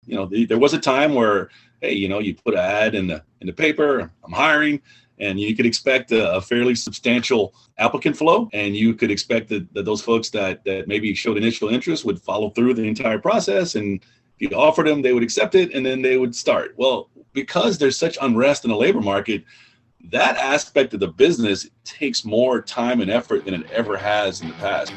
There was a time where, hey, you put an ad in the paper, I'm hiring, and you could expect a fairly substantial applicant flow, and you could expect that those folks that maybe showed initial interest would follow through the entire process, and if you offered them, they would accept it, and then they would start. Well, because there's such unrest in the labor market, that aspect of the business takes more time and effort than it ever has in the past.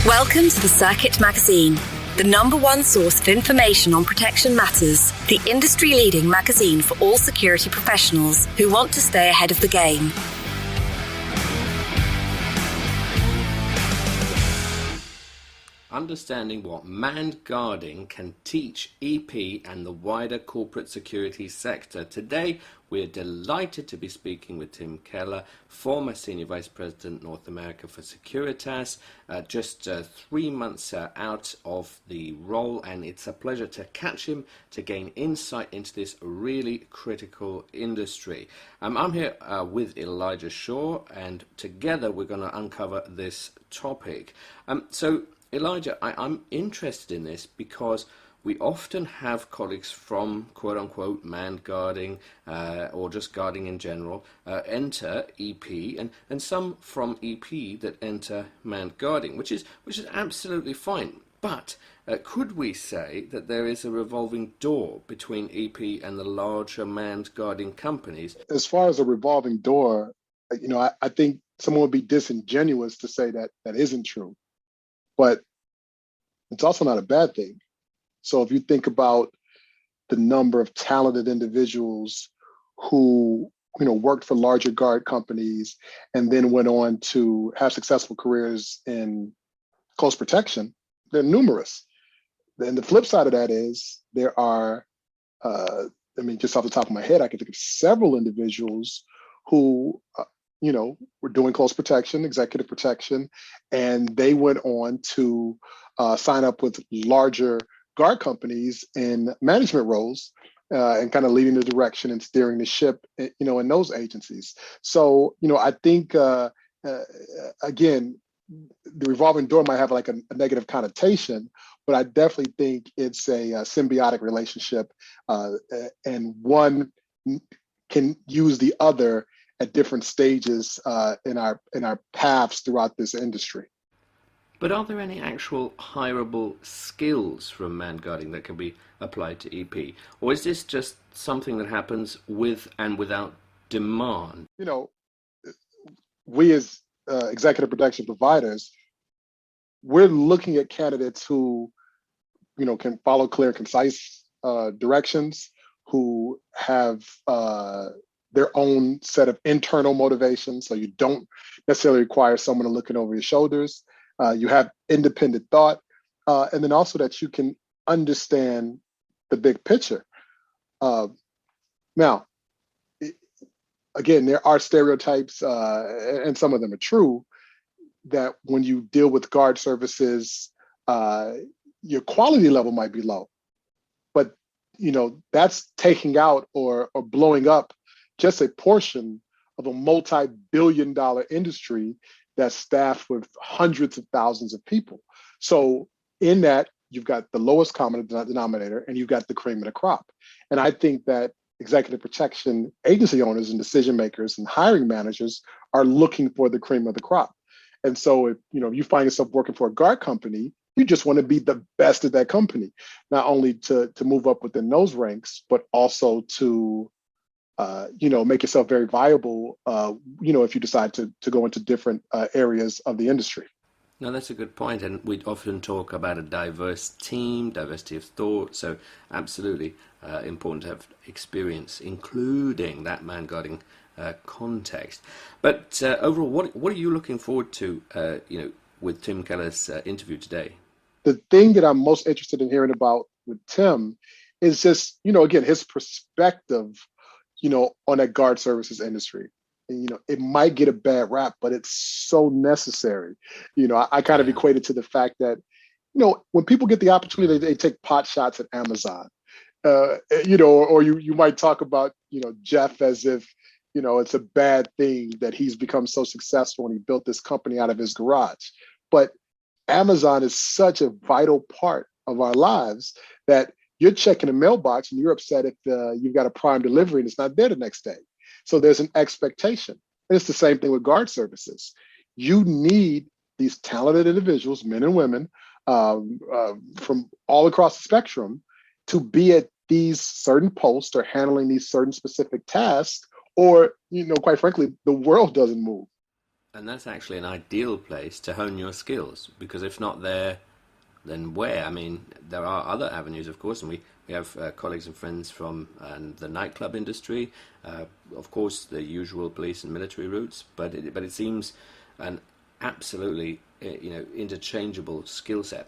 Welcome to the Circuit Magazine, the #1 source of information on protection matters, the industry-leading magazine for all security professionals who want to stay ahead of the game. Understanding what manned guarding can teach EP and the wider corporate security sector. Today, we're delighted to be speaking with Tim Keller, former Senior Vice President, North America for Securitas, just 3 months out of the role, and it's a pleasure to catch him to gain insight into this really critical industry. I'm here with Elijah Shaw, and together we're going to uncover this topic. So, Elijah, I'm interested in this because we often have colleagues from quote-unquote manned guarding or just guarding in general enter EP, and some from EP that enter manned guarding, which is absolutely fine. But could we say that there is a revolving door between EP and the larger manned guarding companies? As far as a revolving door, I think someone would be disingenuous to say that isn't true. But it's also not a bad thing. So if you think about the number of talented individuals who, worked for larger guard companies and then went on to have successful careers in close protection, they're numerous. Then the flip side of that is there are, just off the top of my head, I can think of several individuals who, were doing close protection, executive protection, and they went on to sign up with larger guard companies in management roles and kind of leading the direction and steering the ship, in those agencies. So, I think, again, the revolving door might have like a negative connotation, but I definitely think it's a symbiotic relationship, and one can use the other at different stages in our paths throughout this industry. But are there any actual hireable skills from manned guarding that can be applied to EP? Or is this just something that happens with and without demand? We as executive protection providers, we're looking at candidates who, can follow clear, concise directions, who have their own set of internal motivations. So you don't necessarily require someone looking over your shoulders. You have independent thought, and then also that you can understand the big picture. Now, again, there are stereotypes, and some of them are true, that when you deal with guard services, your quality level might be low. But, that's taking out or blowing up just a portion of a multi-billion-dollar industry that's staffed with hundreds of thousands of people. So in that, you've got the lowest common denominator and you've got the cream of the crop. And I think that executive protection agency owners and decision makers and hiring managers are looking for the cream of the crop. And so if you find yourself working for a guard company, you just want to be the best at that company, not only to move up within those ranks, but also to make yourself very viable, if you decide to go into different areas of the industry. No, that's a good point. And we often talk about a diverse team, diversity of thought. So absolutely important to have experience, including that man guarding context. But overall, what are you looking forward to, with Tim Keller's interview today? The thing that I'm most interested in hearing about with Tim is just, again, his perspective on that guard services industry. And, it might get a bad rap, but it's so necessary. I kind of equate it to the fact that, when people get the opportunity, they take pot shots at Amazon, or you might talk about, Jeff as if, it's a bad thing that he's become so successful and he built this company out of his garage. But Amazon is such a vital part of our lives that you're checking a mailbox and you're upset if you've got a Prime delivery and it's not there the next day. So there's an expectation. And it's the same thing with guard services. You need these talented individuals, men and women, from all across the spectrum, to be at these certain posts or handling these certain specific tasks, or, quite frankly, the world doesn't move. And that's actually an ideal place to hone your skills, because if not there, then where? I mean, there are other avenues, of course, and we have colleagues and friends from the nightclub industry, of course, the usual police and military routes, but it seems an absolutely interchangeable skill set.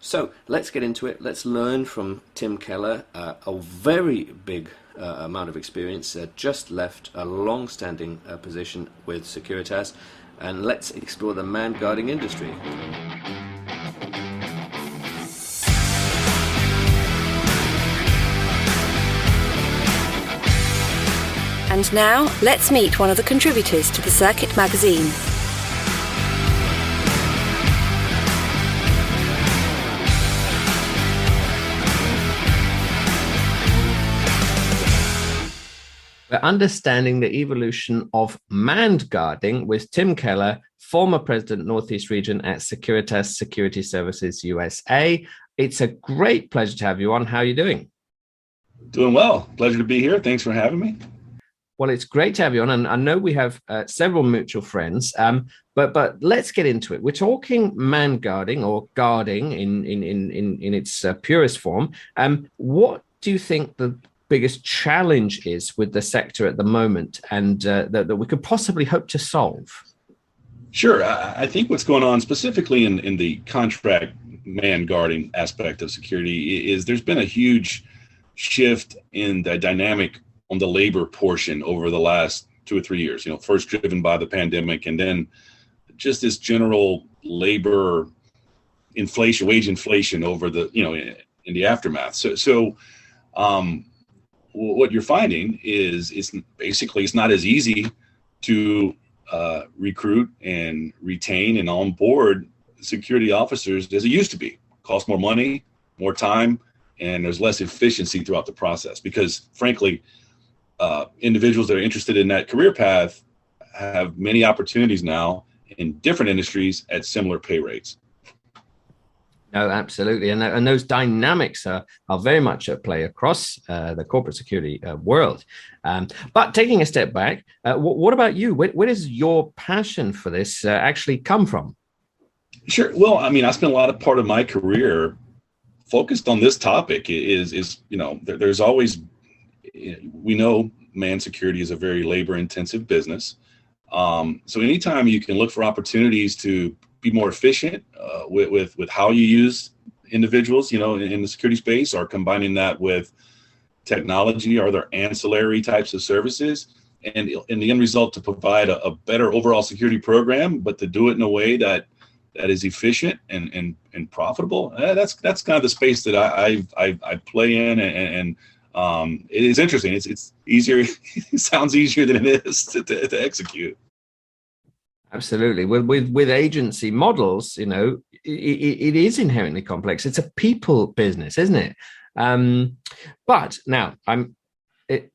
So let's get into it. Let's learn from Tim Keller, a very big amount of experience, just left a long-standing position with Securitas, and let's explore the manned guarding industry. And now, let's meet one of the contributors to the Circuit magazine. We're understanding the evolution of manned guarding with Tim Keller, former President Northeast Region at Securitas Security Services USA. It's a great pleasure to have you on. How are you doing? Doing well. Pleasure to be here. Thanks for having me. Well, it's great to have you on, and I know we have several mutual friends, but let's get into it. We're talking manned guarding, or guarding in its purest form. What do you think the biggest challenge is with the sector at the moment, and that we could possibly hope to solve? Sure. I think what's going on specifically in the contract manned guarding aspect of security is there's been a huge shift in the dynamic on the labor portion over the last 2 or 3 years, first driven by the pandemic, and then just this general labor inflation, wage inflation over the, in the aftermath. So what you're finding is it's not as easy to recruit and retain and onboard security officers as it used to be. Costs more money, more time, and there's less efficiency throughout the process because, frankly, individuals that are interested in that career path have many opportunities now in different industries at similar pay rates. No, absolutely. And those dynamics are very much at play across the corporate security world. But taking a step back, what about you? Where does your passion for this actually come from? Sure. Well, I mean, I spent a lot of part of my career focused on this topic. There's always, we know manned security is a very labor intensive business. So anytime you can look for opportunities to be more efficient with how you use individuals, in the security space, or combining that with technology or other ancillary types of services, and in the end result to provide a better overall security program, but to do it in a way that is efficient and profitable. That's kind of the space that I play in, and it is interesting. It's easier. It sounds easier than it is to execute. Absolutely. With agency models, it is inherently complex. It's a people business, isn't it? But now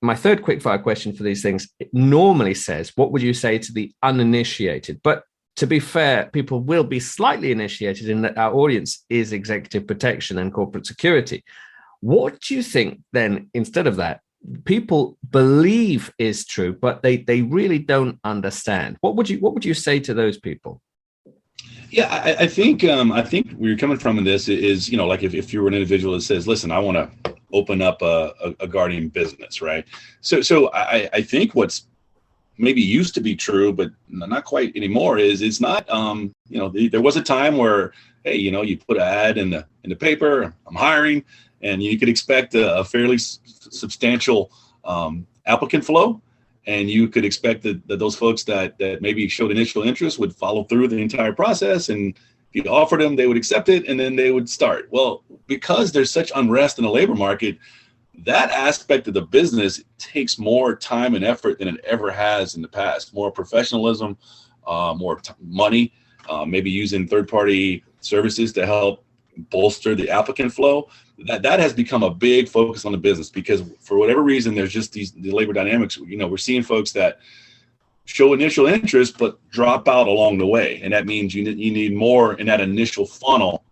my third quickfire question for these things, it normally says, what would you say to the uninitiated? But to be fair, people will be slightly initiated in that our audience is executive protection and corporate security. What do you think then, instead of that, people believe is true, but they really don't understand? What would you say to those people? Yeah, I think where you're coming from in this is, like if you were an individual that says, listen, I want to open up a guardian business, right? So I think what's maybe used to be true, but not quite anymore, is it's not, there was a time where, hey, you put an ad in the paper, I'm hiring, and you could expect a fairly substantial applicant flow, and you could expect that those folks that maybe showed initial interest would follow through the entire process, and if you offered them, they would accept it, and then they would start. Well, because there's such unrest in the labor market, that aspect of the business takes more time and effort than it ever has in the past. More professionalism, more money, maybe using third-party services to help bolster the applicant flow. That has become a big focus on the business, because for whatever reason, there's just the labor dynamics. We're seeing folks that show initial interest but drop out along the way, and that means you need more in that initial funnel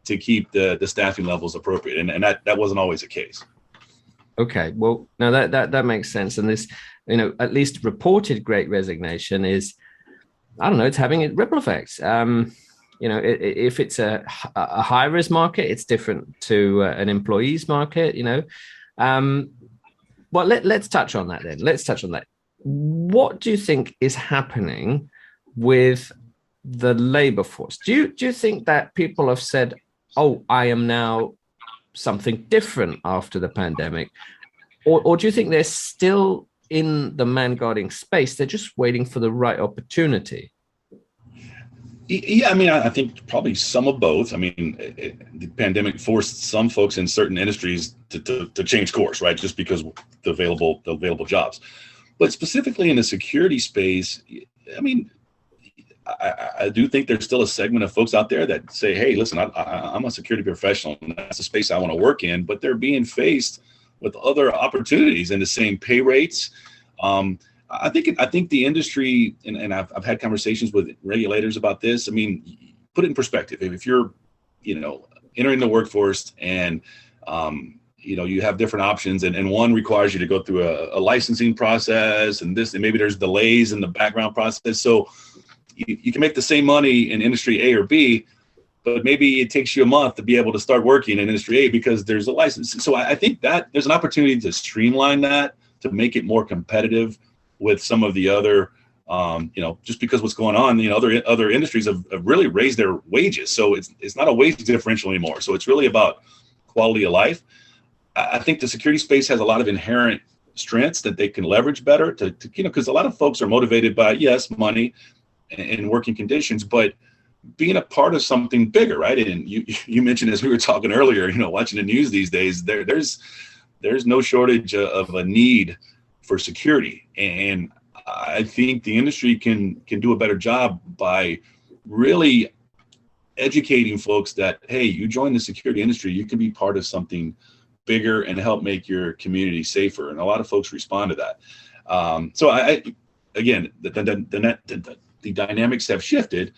to keep the staffing levels appropriate, and that wasn't always the case. Okay, well, now that makes sense. And this, at least reported Great Resignation is, I don't know, it's having a ripple effects. If it's a high risk market, it's different to an employee's market. Well, let's touch on that then. Let's touch on that. What do you think is happening with the labor force? Do you think that people have said, "Oh, I am now something different after the pandemic," or do you think they're still in the man guarding space? They're just waiting for the right opportunity? Yeah, I think probably some of both. The pandemic forced some folks in certain industries to change course, right? Just because the available jobs. But specifically in the security space, I do think there's still a segment of folks out there that say, "Hey, listen, I'm a security professional, and that's the space I want to work in." But they're being faced with other opportunities and the same pay rates. I think the industry, and I've had conversations with regulators about this. Put it in perspective. If you're, entering the workforce and, you have different options, and one requires you to go through a licensing process, and maybe there's delays in the background process. So you can make the same money in industry A or B, but maybe it takes you a month to be able to start working in industry A because there's a license. So I think that there's an opportunity to streamline that, to make it more competitive with some of the other, just because what's going on, other industries have really raised their wages. So it's not a wage differential anymore. So it's really about quality of life. I think the security space has a lot of inherent strengths that they can leverage better to because a lot of folks are motivated by, yes, money and working conditions, but being a part of something bigger, right? And you mentioned, as we were talking earlier, watching the news these days, there's no shortage of a need for security. And I think the industry can do a better job by really educating folks that, hey, you join the security industry, you can be part of something bigger and help make your community safer. And a lot of folks respond to that. So again, the dynamics have shifted,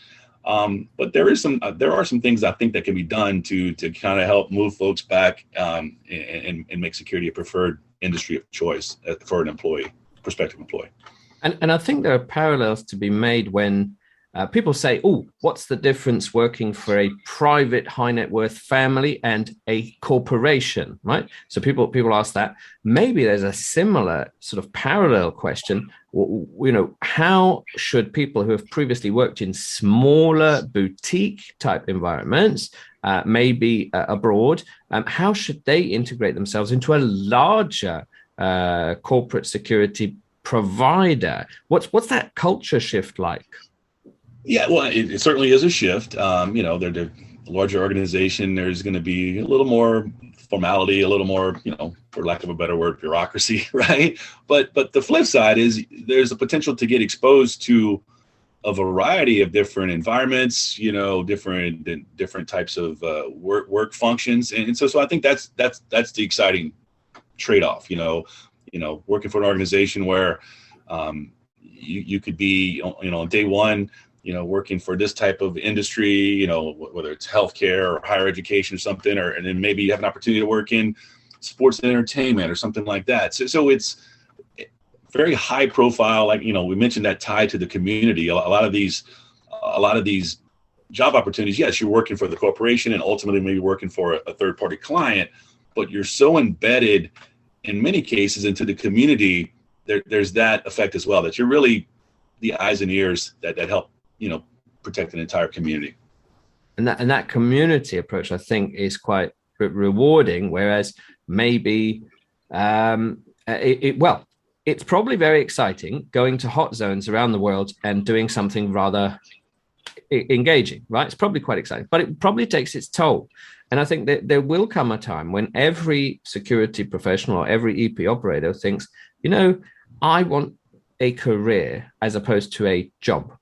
but there are some things I think that can be done to kind of help move folks back and make security a preferred industry of choice for an prospective employee. And I think there are parallels to be made when people say, "Oh, what's the difference working for a private high net worth family and a corporation?" Right? So people ask that. Maybe there's a similar sort of parallel question. How should people who have previously worked in smaller boutique type environments, maybe abroad, how should they integrate themselves into a larger corporate security provider? What's that culture shift like? Yeah, well, it certainly is a shift. They're a larger organization. There's going to be a little more formality, a little more, for lack of a better word, bureaucracy, right? But the flip side is there's a potential to get exposed to a variety of different environments, different types of work functions, and so I think that's the exciting trade-off. Working for an organization where you could be, on day one, working for this type of industry, whether it's healthcare or higher education or something, and then maybe you have an opportunity to work in sports and entertainment or something like that. So it's very high profile. Like, we mentioned that tie to the community. A lot of these job opportunities, yes, you're working for the corporation and ultimately maybe working for a third party client, but you're so embedded in many cases into the community. There's that effect as well, that you're really the eyes and ears that help protect an entire community. And that community approach, I think, is quite rewarding. Whereas maybe it's probably very exciting going to hot zones around the world and doing something rather engaging, right? It's probably quite exciting, but it probably takes its toll. And I think that there will come a time when every security professional or every EP operator thinks, I want a career as opposed to a job.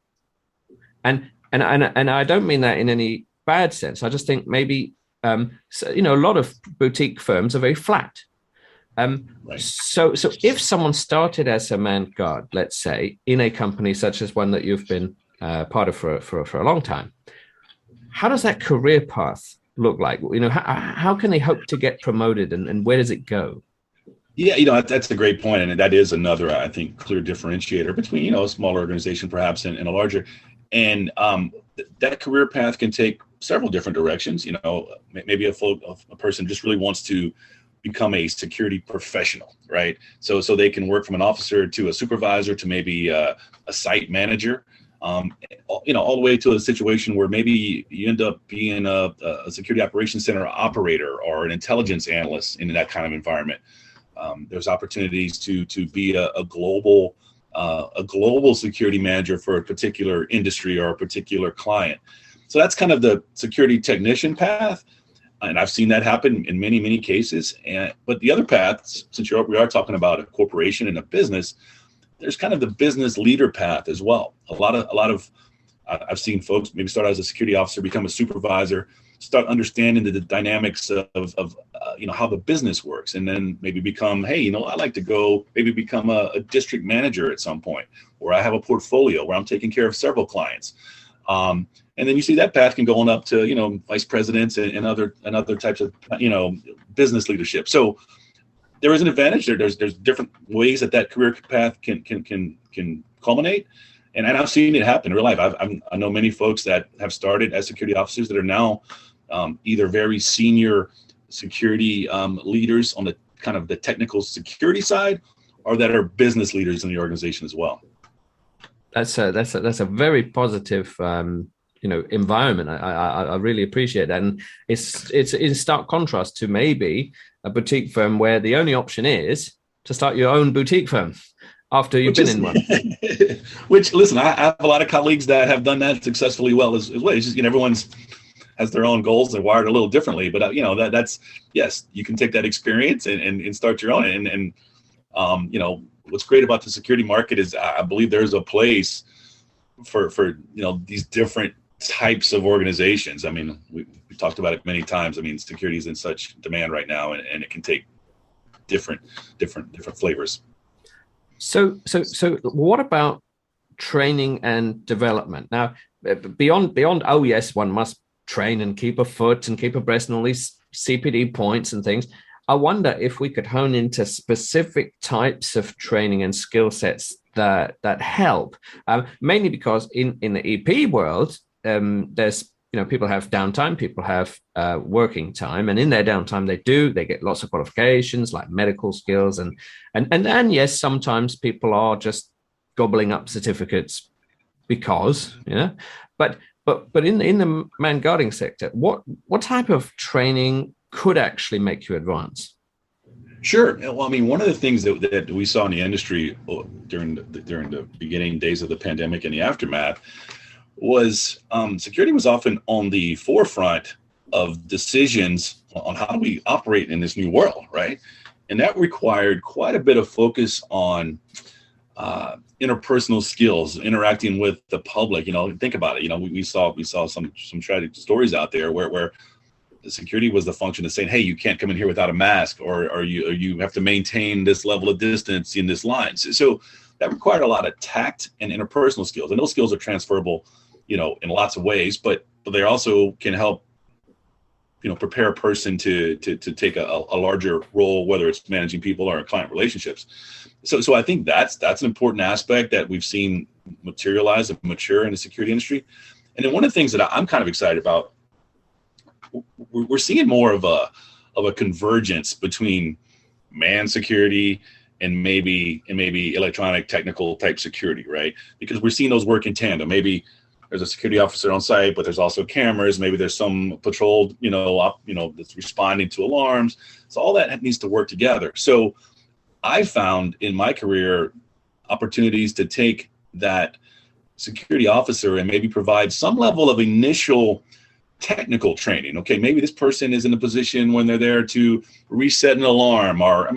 And And I don't mean that in any bad sense. I just think maybe, a lot of boutique firms are very flat. Right. So if someone started as a manned guard, let's say, in a company such as one that you've been part of for a long time, how does that career path look like? How can they hope to get promoted, and where does it go? Yeah, that's a great point, and that is another, I think, clear differentiator between a smaller organization perhaps and a larger. And that career path can take several different directions. Maybe a person just really wants to become a security professional, right? So they can work from an officer to a supervisor to maybe a site manager, all the way to a situation where maybe you end up being a security operations center operator or an intelligence analyst in that kind of environment. There's opportunities to be a global security manager for a particular industry or a particular client. So that's kind of the security technician path. And I've seen that happen in many, many cases. But the other paths, since we are talking about a corporation and a business, there's kind of the business leader path as well. A lot of I've seen folks maybe start as a security officer, become a supervisor, start understanding the dynamics of how the business works, and then maybe become, I'd like to go maybe become a district manager at some point, or I have a portfolio where I'm taking care of several clients. And then you see that path can go on up to, vice presidents and other types of, business leadership. So there is an advantage there. There's different ways that career path can culminate. And I've seen it happen in real life. I know many folks that have started as security officers that are now either very senior security leaders on the kind of the technical security side, or that are business leaders in the organization as well. That's a very positive environment. I really appreciate that, and it's in stark contrast to maybe a boutique firm where the only option is to start your own boutique firm after you've been in one. Which, listen, I have a lot of colleagues that have done that successfully well as well. It's just everyone's has their own goals and wired a little differently, but that's yes, you can take that experience and start your own. And what's great about the security market is I believe there's a place for these different types of organizations. I mean, we talked about it many times. I mean, security is in such demand right now, and it can take different flavors. So what about training and development? Now, beyond, oh yes, one must train and keep a foot and keep abreast and all these CPD points and things. I wonder if we could hone into specific types of training and skill sets that help, mainly because in the EP world, there's people have downtime, people have working time, and in their downtime they get lots of qualifications like medical skills and yes, sometimes people are just gobbling up certificates because but in the man guarding sector, what type of training could actually make you advance? Sure. Well, I mean, one of the things that we saw in the industry during the beginning days of the pandemic and the aftermath was security was often on the forefront of decisions on how do we operate in this new world, right? And that required quite a bit of focus on interpersonal skills, interacting with the public. Think about it. We saw some tragic stories out there where the security was the function of saying, hey, you can't come in here without a mask, or you have to maintain this level of distance in this line. So that required a lot of tact and interpersonal skills, and those skills are transferable, in lots of ways, but they also can help, prepare a person to take a larger role, whether it's managing people or client relationships. So I think that's an important aspect that we've seen materialize and mature in the security industry. And then one of the things that I'm kind of excited about, we're seeing more of a convergence between manned security and maybe electronic technical type security, right? Because we're seeing those work in tandem. Maybe there's a security officer on site, but there's also cameras. Maybe there's some patrol, that's responding to alarms. So all that needs to work together. So I found in my career opportunities to take that security officer and maybe provide some level of initial technical training. Okay, maybe this person is in a position when they're there to reset an alarm, or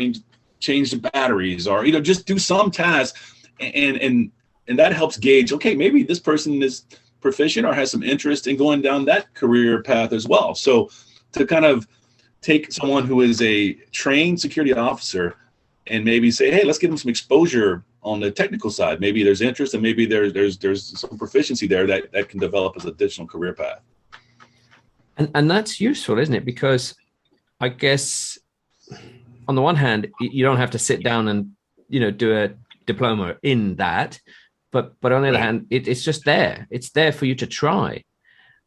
change the batteries, or just do some task, and that helps gauge. Okay, maybe this person is proficient or has some interest in going down that career path as well. So to kind of take someone who is a trained security officer and maybe say, hey, let's give them some exposure on the technical side. Maybe there's interest and maybe there's some proficiency there that can develop as an additional career path. And that's useful, isn't it? Because I guess on the one hand, you don't have to sit down and, do a diploma in that. But on the other hand, it's just there. It's there for you to try.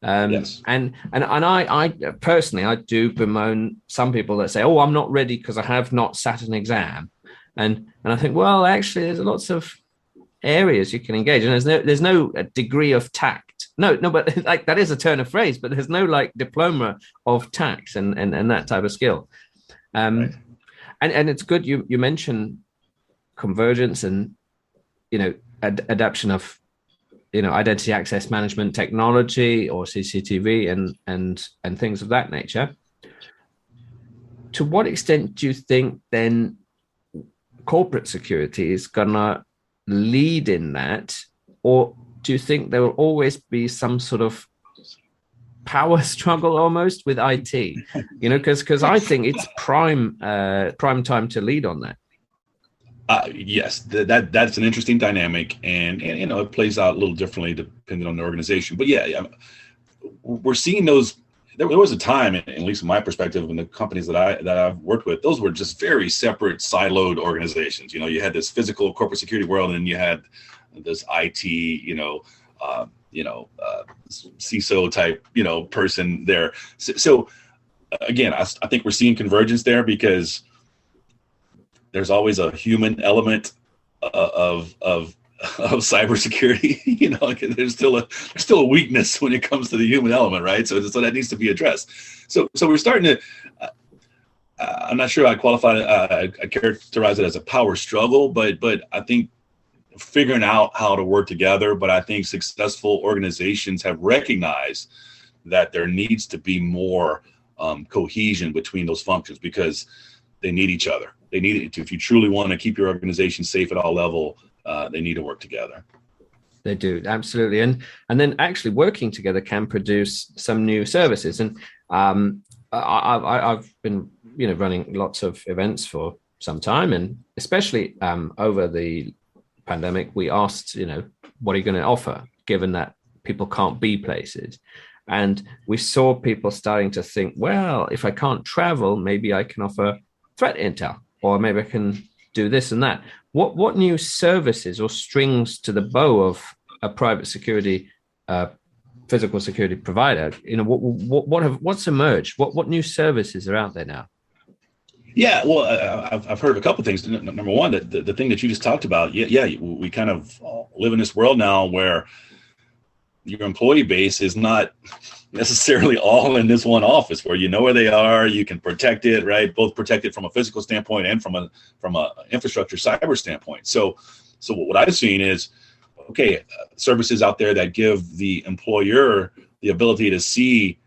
Yes. And I personally, I do bemoan some people that say, oh, I'm not ready because I have not sat an exam. And I think, well, actually, there's lots of areas you can engage. And there's no degree of tact. No, but like that is a turn of phrase, but there's no like diploma of tact and that type of skill. Right. And it's good you mentioned convergence and, adoption of, identity access management technology or CCTV and things of that nature. To what extent do you think then corporate security is gonna lead in that, or do you think there will always be some sort of power struggle almost with IT? Because I think it's prime time to lead on that. Yes, that's an interesting dynamic, and it plays out a little differently depending on the organization. But yeah, we're seeing those. There was a time, at least from my perspective, in the companies that I've worked with, those were just very separate, siloed organizations. You had this physical corporate security world, and then you had this IT, CISO type, person there. So again, I think we're seeing convergence there because there's always a human element of cybersecurity. There's still a weakness when it comes to the human element, right? So that needs to be addressed. So we're starting to. I'm not sure I characterize it as a power struggle, but I think figuring out how to work together. But I think successful organizations have recognized that there needs to be more cohesion between those functions because they need each other. They need it. If you truly want to keep your organization safe at all level, they need to work together. They do, absolutely. And then actually working together can produce some new services. And I've been, running lots of events for some time, and especially over the pandemic, we asked, what are you going to offer, given that people can't be places? And we saw people starting to think, well, if I can't travel, maybe I can offer threat intel, or maybe I can do this and that. What new services or strings to the bow of a private security, physical security provider? What's emerged? What new services are out there now? Yeah, well, I've heard of a couple of things. Number one, the thing that you just talked about. Yeah, we kind of live in this world now where your employee base is not necessarily all in this one office where you know where they are, you can protect it, right? Both protect it from a physical standpoint and from a infrastructure cyber standpoint. So what I've seen is, services out there that give the employer the ability to see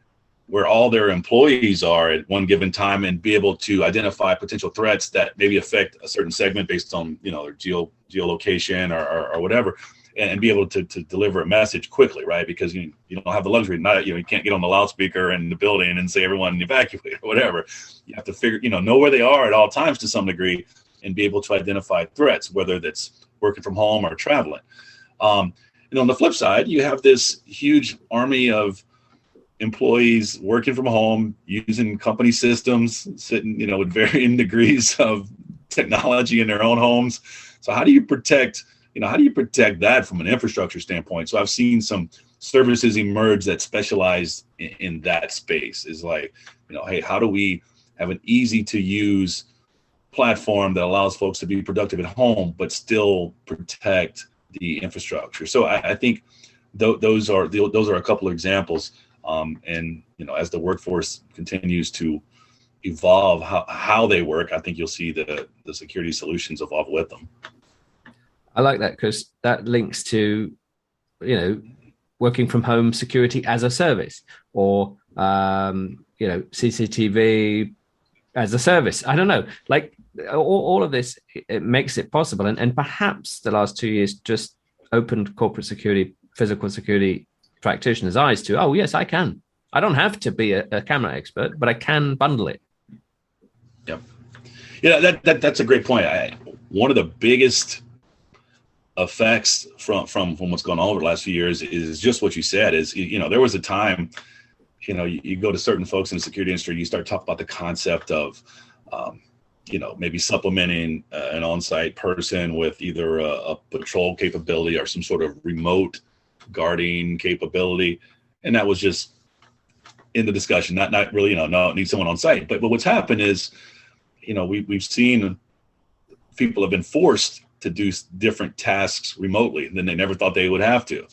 where all their employees are at one given time and be able to identify potential threats that maybe affect a certain segment based on, their geolocation or whatever. And be able to deliver a message quickly, right? Because you don't have the luxury. You can't get on the loudspeaker in the building and say everyone evacuate or whatever. You have to figure, know where they are at all times to some degree, and be able to identify threats, whether that's working from home or traveling. On the flip side, you have this huge army of employees working from home, using company systems, sitting, with varying degrees of technology in their own homes. So how do you protect? How do you protect that from an infrastructure standpoint? So I've seen some services emerge that specialize in that space. Is like, hey, how do we have an easy to use platform that allows folks to be productive at home, but still protect the infrastructure? So I think those are a couple of examples. And as the workforce continues to evolve how they work, I think you'll see the security solutions evolve with them. I like that because that links to, working from home security as a service, or, CCTV as a service. I don't know, like all of this, it makes it possible. And perhaps the last 2 years just opened corporate security, physical security practitioner's eyes to, oh, yes, I can. I don't have to be a camera expert, but I can bundle it. Yep. Yeah, that's a great point. One of the biggest effects from what's going on over the last few years is just what you said. Is, there was a time, you go to certain folks in the security industry, you start talking about the concept of, maybe supplementing an on-site person with either a patrol capability or some sort of remote guarding capability, and that was just in the discussion. Not really, no, it needs someone on site. But what's happened is, we've seen people have been forced to do different tasks remotely than they never thought they would have to,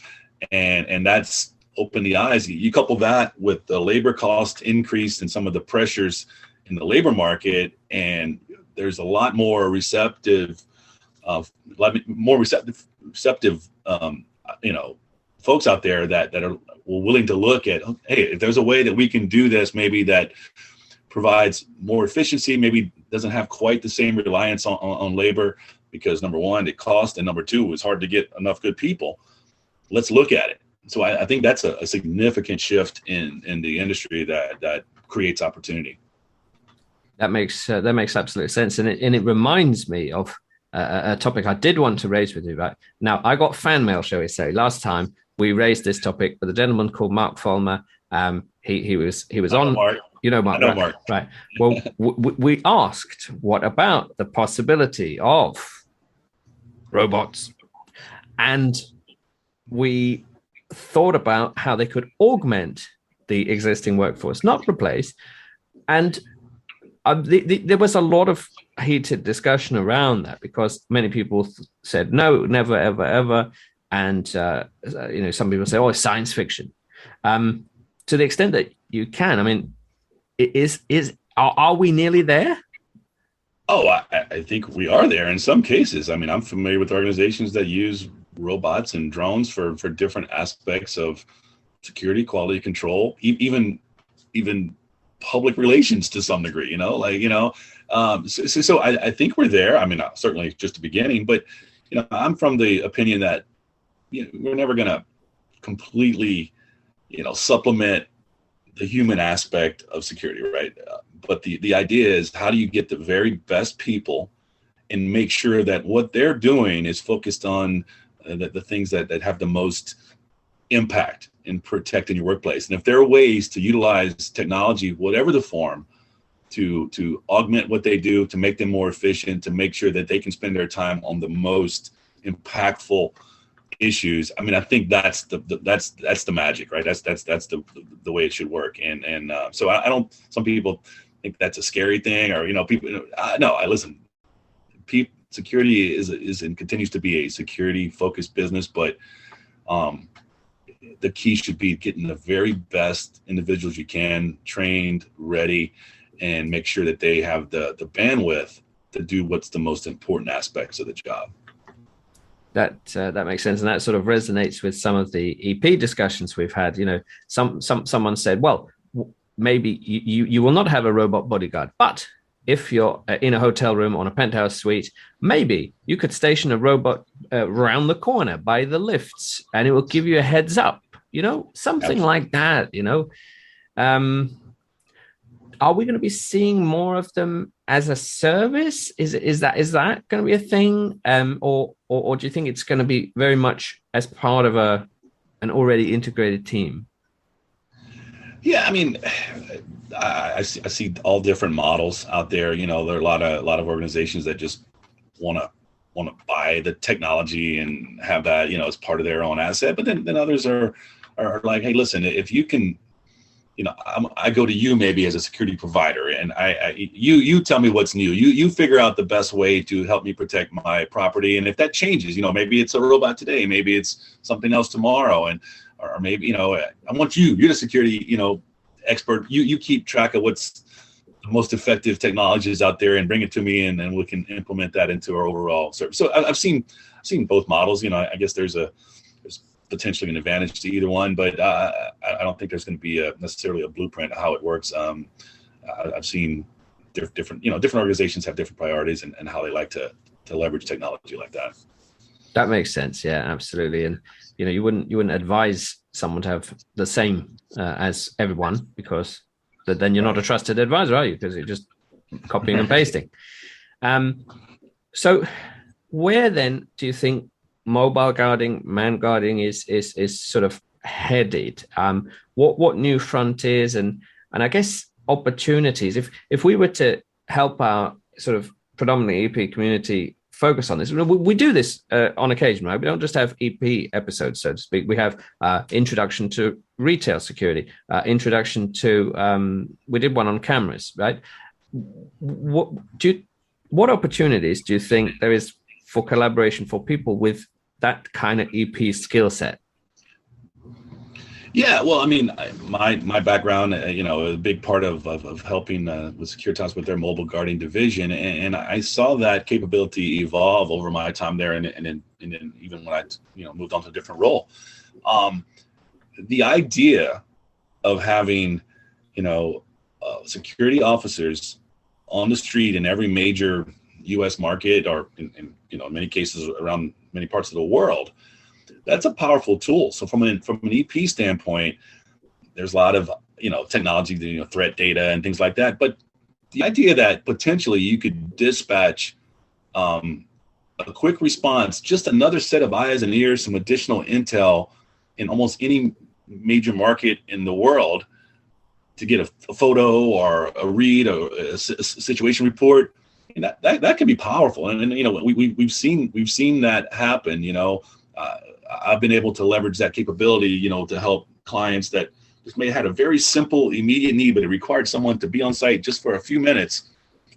and that's opened the eyes. You couple that with the labor cost increase and some of the pressures in the labor market, and there's a lot more receptive folks out there that are willing to look at, hey, if there's a way that we can do this, maybe that provides more efficiency, maybe doesn't have quite the same reliance on labor, because number one, it costs, and number two, it's hard to get enough good people. Let's look at it. So I think that's a significant shift in the industry that creates opportunity. That makes absolute sense, and it reminds me of a topic I did want to raise with you. Right now, I got fan mail, shall we say? Last time we raised this topic with a gentleman called Mark Fulmer. He was on. Mark. Mark. I know Mark. Right. Well, we asked, what about the possibility of robots, and we thought about how they could augment the existing workforce, not replace. And there was a lot of heated discussion around that, because many people said no, never, ever, ever, and some people say, oh, it's science fiction. To the extent that you can, I mean, are we nearly there? Oh, I think we are there in some cases. I mean, I'm familiar with organizations that use robots and drones for different aspects of security, quality control, even public relations to some degree, so I think we're there. I mean, certainly just the beginning, but, I'm from the opinion that, we're never going to completely, supplement the human aspect of security, right? But the idea is, how do you get the very best people and make sure that what they're doing is focused on the things that have the most impact in protecting your workplace. And if there are ways to utilize technology, whatever the form, to augment what they do, to make them more efficient, to make sure that they can spend their time on the most impactful issues. I mean, I think that's the magic, right? That's the way it should work. And so I don't. Some people think that's a scary thing, or people. No, I listen. Security is and continues to be a security focused business, but the key should be getting the very best individuals you can, trained, ready, and make sure that they have the bandwidth to do what's the most important aspects of the job. That makes sense, and that sort of resonates with some of the EP discussions we've had. Someone said, well, maybe you will not have a robot bodyguard, but if you're in a hotel room on a penthouse suite, maybe you could station a robot around the corner by the lifts, and it will give you a heads up, something like that, Are we going to be seeing more of them as a service? Is that going to be a thing? Or do you think it's going to be very much as part of an already integrated team? Yeah, I mean, I see all different models out there. There are a lot of organizations that just want to buy the technology and have that as part of their own asset. But then others are like, hey, listen, if you can, I go to you maybe as a security provider, and you tell me what's new. You figure out the best way to help me protect my property. And if that changes, maybe it's a robot today, maybe it's something else tomorrow, or maybe, I want you're the security, expert. You keep track of what's the most effective technologies out there and bring it to me, and then we can implement that into our overall service. So I've seen both models. I guess there's potentially an advantage to either one, but I don't think there's going to be necessarily a blueprint of how it works. I've seen different organizations have different priorities and how they like to leverage technology like that. That makes sense. Yeah, absolutely. And you wouldn't advise someone to have the same as everyone, because then you're not a trusted advisor, are you? Because you're just copying and pasting. So where then do you think mobile guarding, man guarding is sort of headed? What new frontiers and I guess opportunities, if we were to help our sort of predominantly EP community focus on this? We do this on occasion, right? We don't just have EP episodes, so to speak. We have introduction to retail security, introduction to we did one on cameras, right? What opportunities do you think there is for collaboration for people with that kind of EP skill set? Yeah, well, I mean, my background, a big part of helping with Securitas with their mobile guarding division, and I saw that capability evolve over my time there, and then even when I moved on to a different role. The idea of having security officers on the street in every major U.S. market, or in many cases around many parts of the world, that's a powerful tool. So from an EP standpoint, there's a lot of technology, threat data and things like that. But the idea that potentially you could dispatch a quick response, just another set of eyes and ears, some additional intel in almost any major market in the world to get a photo or a read or a situation report, and that can be powerful. And we've seen that happen. I've been able to leverage that capability, to help clients that just may have had a very simple, immediate need, but it required someone to be on site just for a few minutes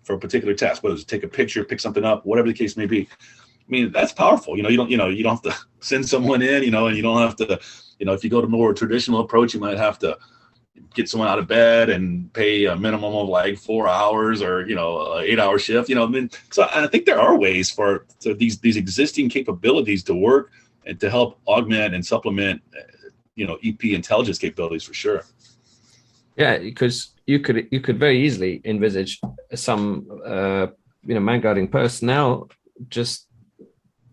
for a particular task, whether it's take a picture, pick something up, whatever the case may be. I mean, that's powerful. You don't have to send someone in, and you don't have to, if you go to more traditional approach, you might have to get someone out of bed and pay a minimum of like 4 hours or, an 8-hour shift, so I think there are ways for these existing capabilities to work and to help augment and supplement, EP intelligence capabilities for sure. Yeah, because you could very easily envisage some, man guarding personnel just.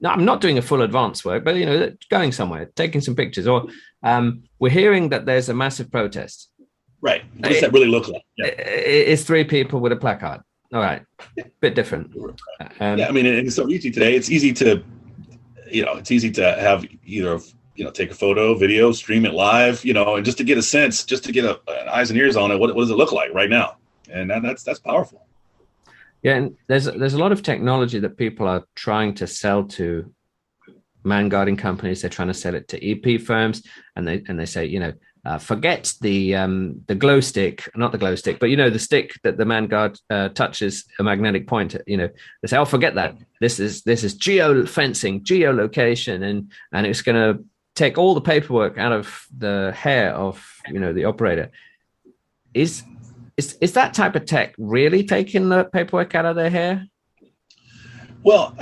No, I'm not doing a full advance work, but going somewhere, taking some pictures, or we're hearing that there's a massive protest. Right. What does that really look like? Yeah. It's 3 people with a placard. All right, bit different. I mean, and it's so easy today. It's easy to. It's easy to have either, take a photo, video, stream it live, and just to get a sense, just to get an eyes and ears on it. What does it look like right now? And that's powerful. Yeah, and there's a lot of technology that people are trying to sell to man guarding companies. They're trying to sell it to EP firms, and they say, forget the glow stick, not the glow stick, but the stick that the man guard touches a magnetic point. They say, oh, forget that. This is geo fencing, geolocation, and it's going to take all the paperwork out of the hair of the operator. Is that type of tech really taking the paperwork out of their hair? Well,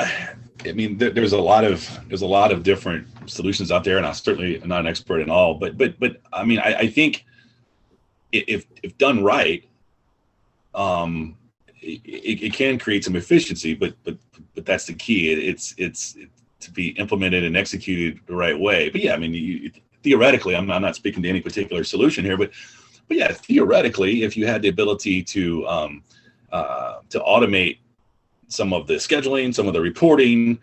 I mean, there's a lot of different solutions out there, and I'm certainly not an expert in all. But I mean, I think if done right, it can create some efficiency. But that's the key. It's to be implemented and executed the right way. But yeah, I mean, theoretically, I'm not speaking to any particular solution here, but yeah, theoretically, if you had the ability to automate some of the scheduling, some of the reporting,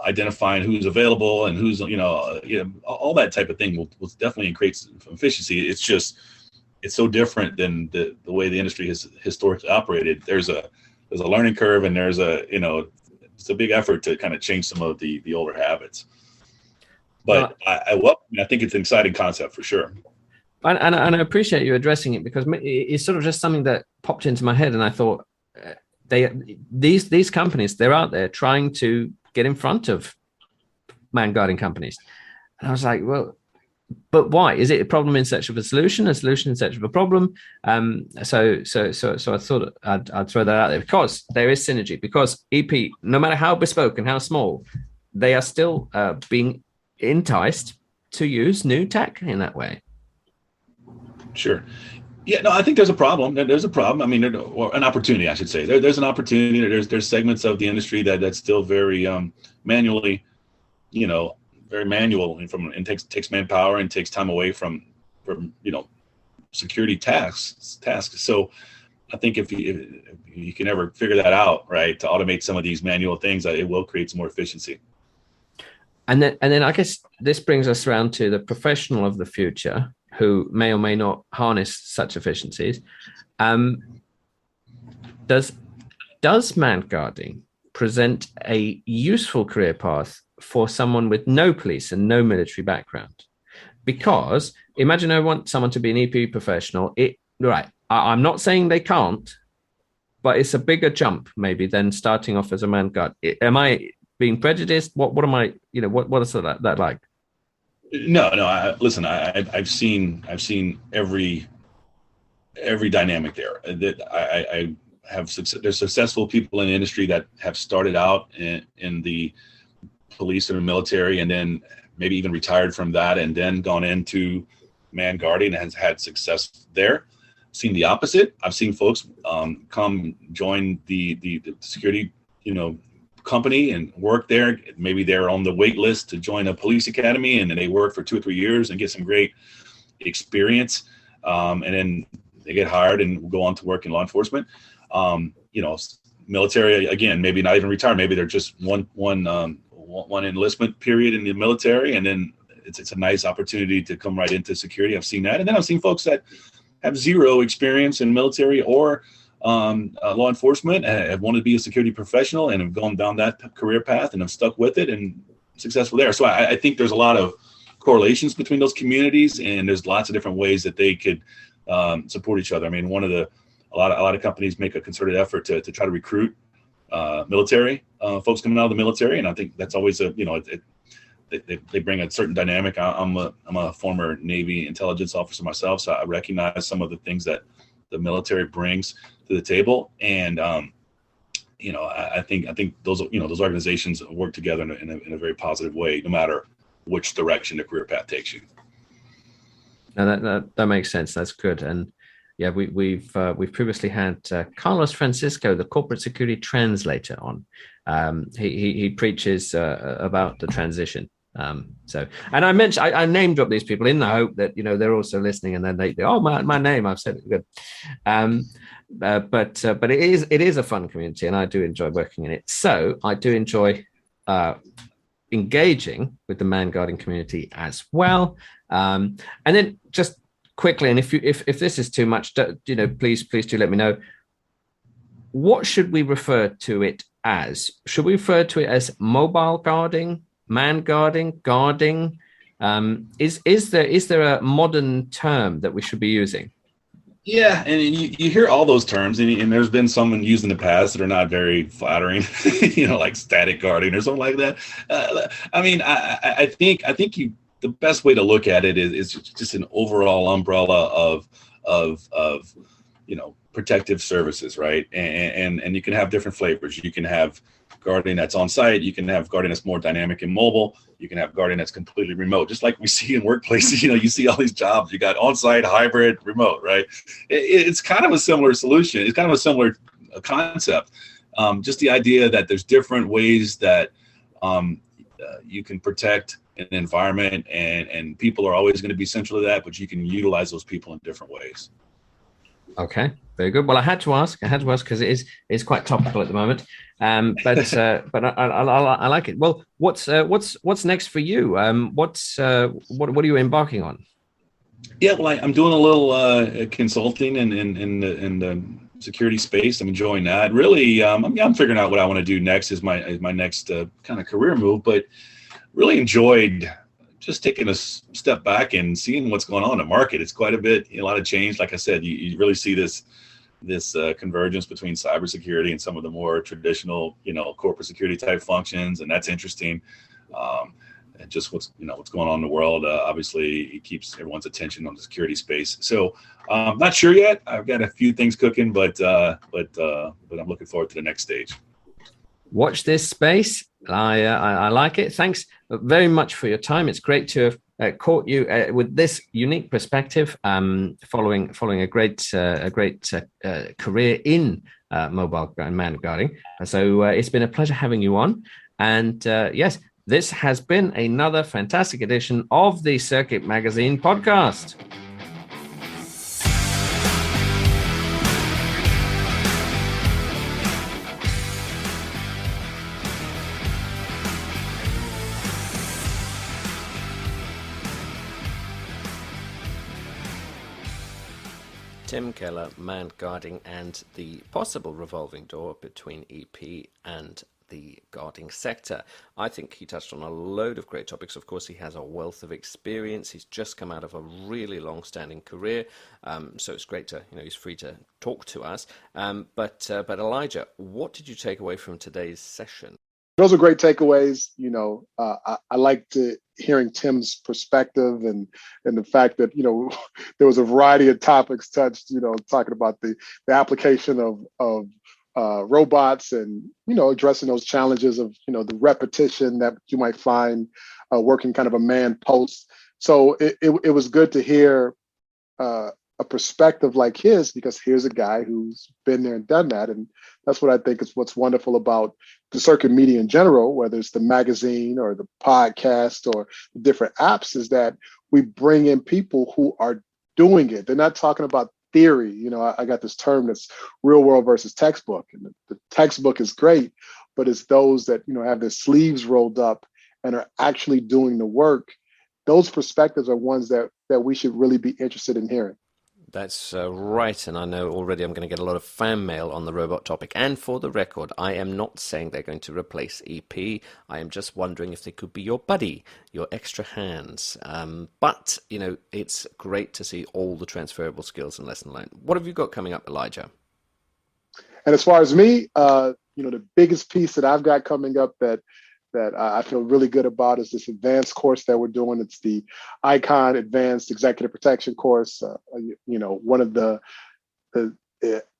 identifying who's available and who's, all that type of thing will definitely create some efficiency. It's so different than the way the industry has historically operated. There's a learning curve, and there's it's a big effort to kind of change some of the older habits. But I think it's an exciting concept for sure. And I appreciate you addressing it, because it's sort of just something that popped into my head, and I thought these companies, they're out there trying to get in front of man guarding companies, and I was like, well, but why? Is it a problem in search of a solution in search of a problem? So I thought I'd throw that out there, because there is synergy. Because EP, no matter how bespoke and how small, they are still being enticed to use new tech in that way. Sure. Yeah, no, I think there's a problem. There's a problem. I mean, or an opportunity, I should say. There's an opportunity. There's segments of the industry that's still very manually, very manual, and takes manpower and takes time away from security tasks. So I think if you can ever figure that out, right, to automate some of these manual things, it will create some more efficiency. And then I guess this brings us around to the professional of the future, who may or may not harness such efficiencies. Does manned guarding present a useful career path for someone with no police and no military background? Because imagine I want someone to be an EP professional. I'm not saying they can't, but it's a bigger jump maybe than starting off as a manned guard. Am I being prejudiced? What am I? What is that like? No. Listen, I've seen every dynamic there. That I have there's successful people in the industry that have started out in the police or military, and then maybe even retired from that, and then gone into manned guarding and has had success there. Seen the opposite. I've seen folks come join the security company and work there. Maybe they're on the wait list to join a police academy, and then they work for 2 or 3 years and get some great experience, and then they get hired and go on to work in law enforcement. Military, again, maybe not even retired. Maybe they're just one enlistment period in the military, and then it's a nice opportunity to come right into security. I've seen that, and then I've seen folks that have zero experience in military or law enforcement, have wanted to be a security professional, and have gone down that career path and have stuck with it and successful there. So I think there's a lot of correlations between those communities, and there's lots of different ways that they could support each other. I mean, a lot of companies make a concerted effort to try to recruit military folks coming out of the military, and I think that's always they bring a certain dynamic. I'm a former Navy intelligence officer myself, so I recognize some of the things that the military brings to the table, and I think those organizations work together in a very positive way, no matter which direction the career path takes you. Now that makes sense. That's good. And yeah, we've previously had Carlos Francisco, the corporate security translator, on. He preaches about the transition. And I name drop these people in the hope that they're also listening, and then they my name, I've said it good. But it is a fun community, and I do enjoy working in it. So I do enjoy engaging with the manned guarding community as well. And then just quickly, and if this is too much, please do let me know. What should we refer to it as? Should we refer to it as mobile guarding, manned guarding? Is there a modern term that we should be using? Yeah, and you hear all those terms, and there's been some used in the past that are not very flattering, like static guarding or something like that. I think the best way to look at it is just an overall umbrella of protective services, right? And you can have different flavors. You can have guarding that's on site. You can have guarding that's more dynamic and mobile. You can have guarding that's completely remote, just like we see in workplaces. You see all these jobs. You got on site, hybrid, remote, right? It's kind of a similar solution. It's kind of a similar concept. Just the idea that there's different ways that you can protect an environment, and people are always going to be central to that, but you can utilize those people in different ways. Okay, very good. Well, I had to ask because it is quite topical at the moment. But I like it. Well, what's next for you? What are you embarking on? Yeah, well, I'm doing a little consulting in the security space. I'm enjoying that. Really, I'm figuring out what I want to do next is my next kind of career move. But really enjoyed just taking a step back and seeing what's going on in the market. It's quite a lot of change. Like I said, you really see this convergence between cybersecurity and some of the more traditional, corporate security type functions, and that's interesting. And just what's going on in the world, obviously, it keeps everyone's attention on the security space. So, not sure yet. I've got a few things cooking, but I'm looking forward to the next stage. Watch this space. I like it. Thanks very much for your time. It's great to have caught you with this unique perspective, following a great career in mobile and manned guarding. So it's been a pleasure having you on. And yes, this has been another fantastic edition of the Circuit Magazine podcast. Tim Keller, manned guarding and the possible revolving door between EP and the guarding sector. I think he touched on a load of great topics. Of course, he has a wealth of experience. He's just come out of a really long-standing career, so it's great to, he's free to talk to us. But Elijah, what did you take away from today's session? Those are great takeaways. I liked hearing Tim's perspective and the fact that, there was a variety of topics touched, talking about the application of robots and, addressing those challenges of, the repetition that you might find working kind of a manned post. So it was good to hear a perspective like his, because here's a guy who's been there and done that. And that's what I think is what's wonderful about the circuit media in general, whether it's the magazine or the podcast or the different apps, is that we bring in people who are doing it. They're not talking about theory. I got this term that's real world versus textbook. And the textbook is great, but it's those that, have their sleeves rolled up and are actually doing the work. Those perspectives are ones that we should really be interested in hearing. That's right, and I know already I'm going to get a lot of fan mail on the robot topic. And for the record, I am not saying they're going to replace EP. I am just wondering if they could be your buddy, your extra hands. But, it's great to see all the transferable skills and lesson learned. What have you got coming up, Elijah? And as far as me, the biggest piece that I've got coming up that I feel really good about is this advanced course that we're doing. It's the ICON Advanced Executive Protection course. One of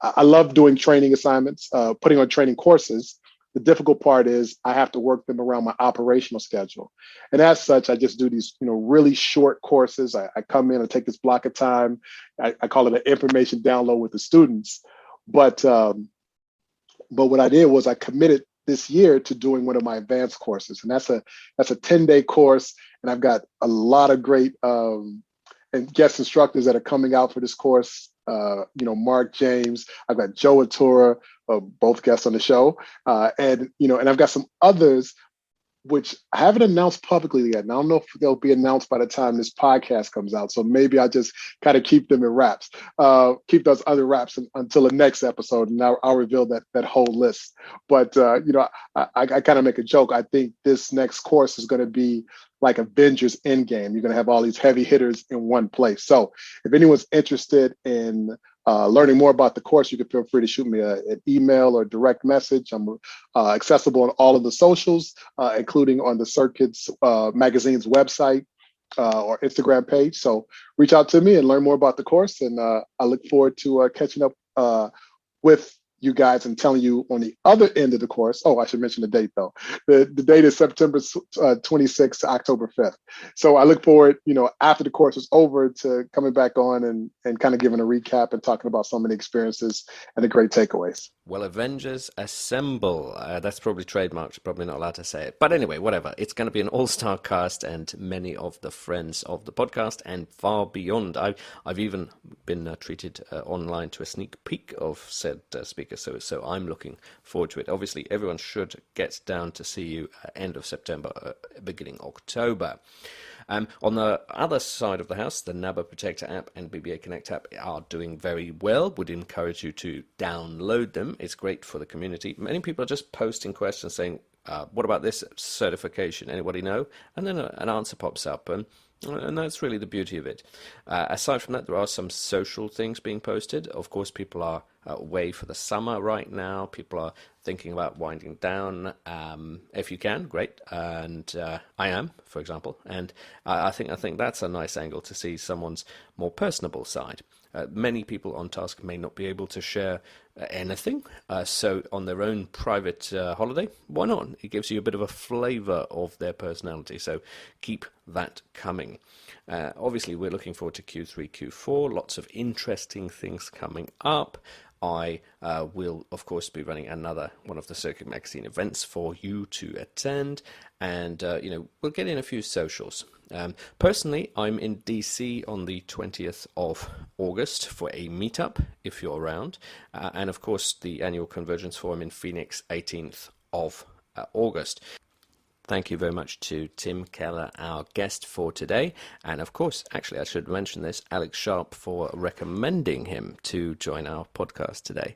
I love doing training assignments, putting on training courses. The difficult part is I have to work them around my operational schedule. And as such, I just do these, really short courses. I come in and take this block of time. I call it an information download with the students. But what I did was I committed this year to doing one of my advanced courses. And that's a 10-day course. And I've got a lot of great and guest instructors that are coming out for this course. Mark James, I've got Joe Atura, both guests on the show. And I've got some others which I haven't announced publicly yet. And I don't know if they'll be announced by the time this podcast comes out. So maybe I'll just kind of keep them in wraps, keep those other wraps until the next episode. And I'll reveal that whole list. But, I kind of make a joke. I think this next course is going to be like Avengers Endgame. You're going to have all these heavy hitters in one place. So if anyone's interested in learning more about the course, you can feel free to shoot me an email or direct message. I'm accessible on all of the socials, including on the Circuits Magazine's website or Instagram page. So reach out to me and learn more about the course. And I look forward to catching up with you guys and telling you on the other end of the course. Oh, I should mention the date though. The date is September 26th to October 5th. So I look forward, after the course is over, to coming back on and kind of giving a recap and talking about some of the experiences and the great takeaways. Well, Avengers Assemble. That's probably trademarked, probably not allowed to say it. But anyway, whatever. It's going to be an all-star cast and many of the friends of the podcast and far beyond. I've even been treated online to a sneak peek of said speaker. So I'm looking forward to it. Obviously, everyone should get down to see you end of September, beginning October. On the other side of the house, the NABA Protector app and BBA Connect app are doing very well. Would encourage you to download them. It's great for the community. Many people are just posting questions saying, what about this certification? Anybody know? And then an answer pops up. And that's really the beauty of it. Aside from that, there are some social things being posted. Of course, people are away for the summer right now. People are thinking about winding down. If you can, great. And I am, for example. And I think that's a nice angle to see someone's more personable side. Many people on task may not be able to share anything, so on their own private holiday, why not? It gives you a bit of a flavor of their personality, so keep that coming. Obviously, we're looking forward to Q3, Q4, lots of interesting things coming up. I will, of course, be running another one of the Circuit Magazine events for you to attend, and we'll get in a few socials. Personally, I'm in DC on the 20th of August for a meetup, if you're around, and of course the annual Convergence Forum in Phoenix, 18th of August. Thank you very much to Tim Keller, our guest for today. And of course, actually, I should mention this, Alex Sharp, for recommending him to join our podcast today.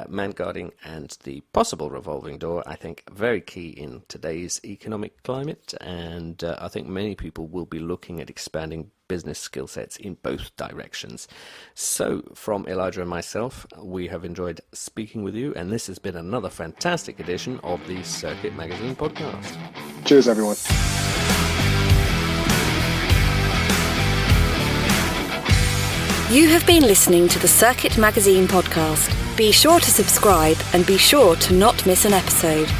Man guarding and the possible revolving door, I think, very key in today's economic climate. And I think many people will be looking at expanding business skill sets in both directions. So from Elijah and myself, we have enjoyed speaking with you, and this has been another fantastic edition of the Circuit Magazine podcast. Cheers, everyone. You have been listening to the Circuit Magazine podcast. Be sure to subscribe and be sure to not miss an episode.